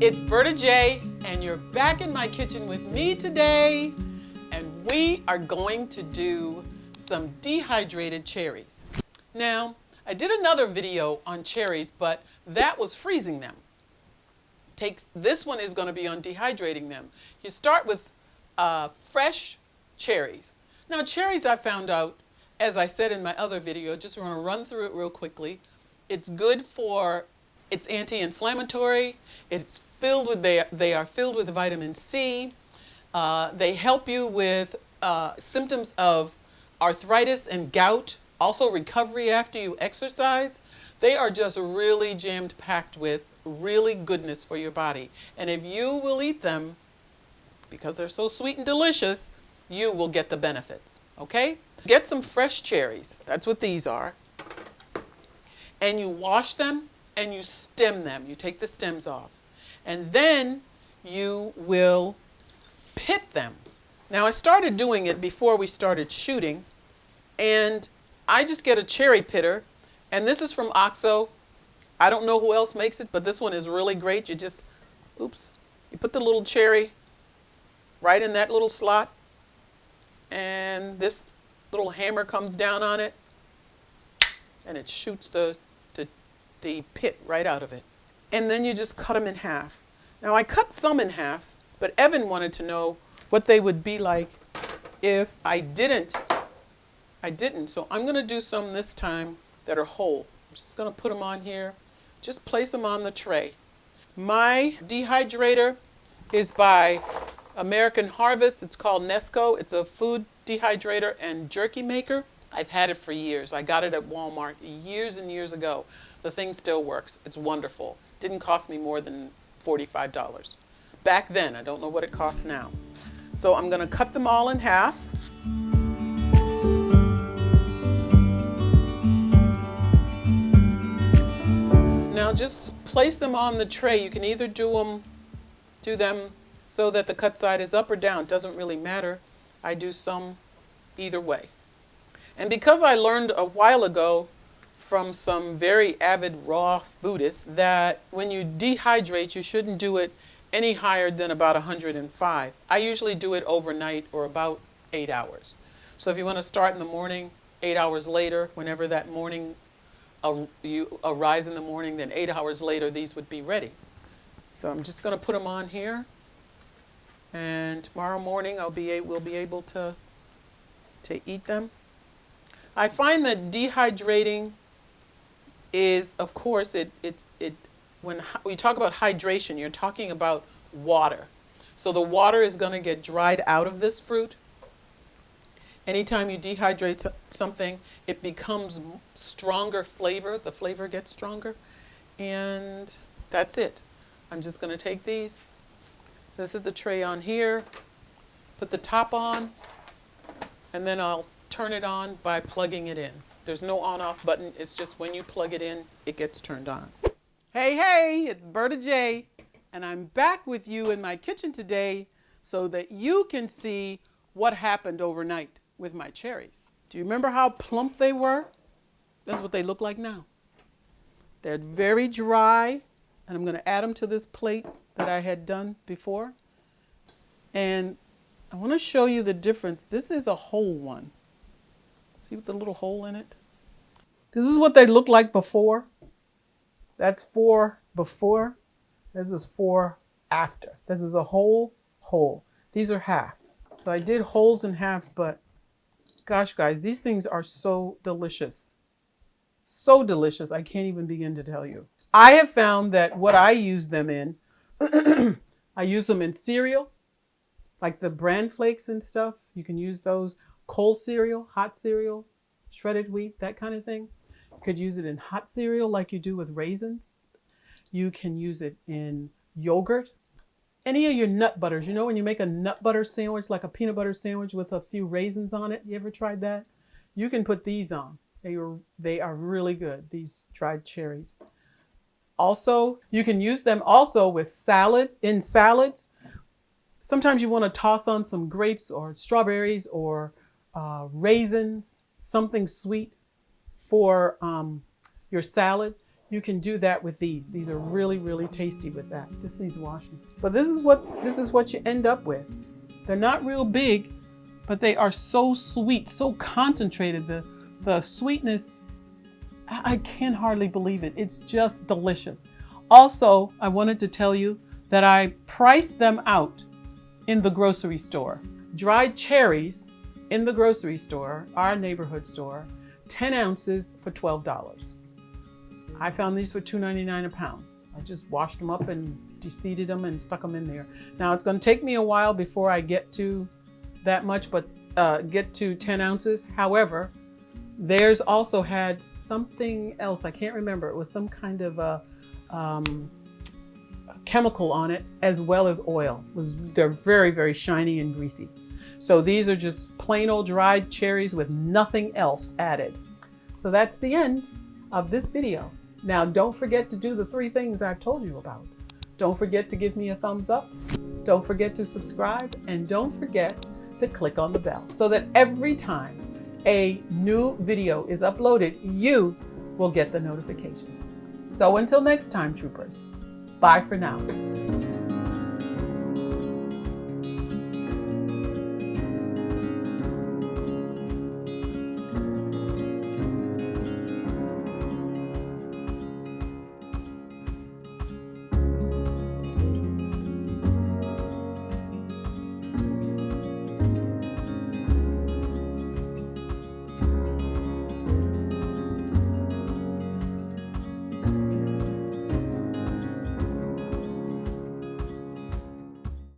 It's Berta J, and you're back in my kitchen with me today, and we are going to do some dehydrated cherries. Now, I did another video on cherries, but that was freezing them. This one is going to be on dehydrating them. You start with fresh cherries. Now, cherries, I found out, as I said in my other video, just want to run through it real quickly. It's good for, it's anti-inflammatory. It's filled with, they are filled with vitamin C. They help you with symptoms of arthritis and gout, also recovery after you exercise. They are just really jammed packed with really goodness for your body. And if you will eat them, because they're so sweet and delicious, you will get the benefits, okay? Get some fresh cherries. That's what these are. And you wash them and you stem them. You take the stems off. And then you will pit them. Now, I started doing it before we started shooting, and I just get a cherry pitter, and this is from OXO. I don't know who else makes it, but this one is really great. You just, you put the little cherry right in that little slot, and this little hammer comes down on it, and it shoots the pit right out of it. And then you just cut them in half. Now, I cut some in half, but Evan wanted to know what they would be like if I didn't. So I'm going to do some this time that are whole. I'm just going to put them on here. Just place them on the tray. My dehydrator is by American Harvest. It's called Nesco. It's a food dehydrator and jerky maker. I've had it for years. I got it at Walmart years and years ago. The thing still works. It's wonderful. Didn't cost me more than $45. Back then, I don't know what it costs now. So I'm going to cut them all in half. Now just place them on the tray. You can either do them so that the cut side is up or down. It doesn't really matter. I do some either way. And because I learned a while ago from some very avid raw foodists that when you dehydrate, you shouldn't do it any higher than about 105. I usually do it overnight or about 8 hours. So if you want to start in the morning, 8 hours later, whenever that morning you arise in the morning, then 8 hours later these would be ready. So I'm just going to put them on here, and tomorrow morning we'll be able to eat them. I find that dehydrating is, of course, when we talk about hydration, you're talking about water. So the water is going to get dried out of this fruit. Anytime you dehydrate something, it becomes stronger flavor. The flavor gets stronger. And that's it. I'm just going to take these. This is the tray on here. Put the top on. And then I'll turn it on by plugging it in. There's no on-off button. It's just when you plug it in, it gets turned on. Hey, it's Berta J, and I'm back with you in my kitchen today so that you can see what happened overnight with my cherries. Do you remember how plump they were? That's what they look like now. They're very dry, and I'm going to add them to this plate that I had done before. And I want to show you the difference. This is a whole one. See with the little hole in it? This is what they looked like before. That's for before. This is for after. This is a whole. These are halves. So I did wholes and halves, but gosh, guys, these things are so delicious. So delicious, I can't even begin to tell you. I have found that what I use them in, I use them in cereal, like the bran flakes and stuff. You can use those. Cold cereal, hot cereal, shredded wheat, that kind of thing. You could use it in hot cereal like you do with raisins. You can use it in yogurt. Any of your nut butters. You know when you make a nut butter sandwich, like a peanut butter sandwich with a few raisins on it? You ever tried that? You can put these on. They are really good, these dried cherries. Also, you can use them also with in salads. Sometimes you want to toss on some grapes or strawberries or raisins, something sweet for your salad. You can do that with these. These are really, really tasty with that. This needs washing. But this is what you end up with. They're not real big, but they are so sweet, so concentrated. The sweetness, I can hardly believe it. It's just delicious. Also, I wanted to tell you that I priced them out in the grocery store. Dried cherries in the grocery store, our neighborhood store, 10 ounces for $12. I found these for $2.99 a pound. I just washed them up and de-seeded them and stuck them in there. Now it's going to take me a while before I get to that much, but get to 10 ounces. However, theirs also had something else. I can't remember. It was some kind of a chemical on it, as well as oil. They're very, very shiny and greasy. So these are just plain old dried cherries with nothing else added. So that's the end of this video. Now, don't forget to do the 3 things I've told you about. Don't forget to give me a thumbs up. Don't forget to subscribe. And don't forget to click on the bell so that every time a new video is uploaded, you will get the notification. So until next time, troopers, bye for now.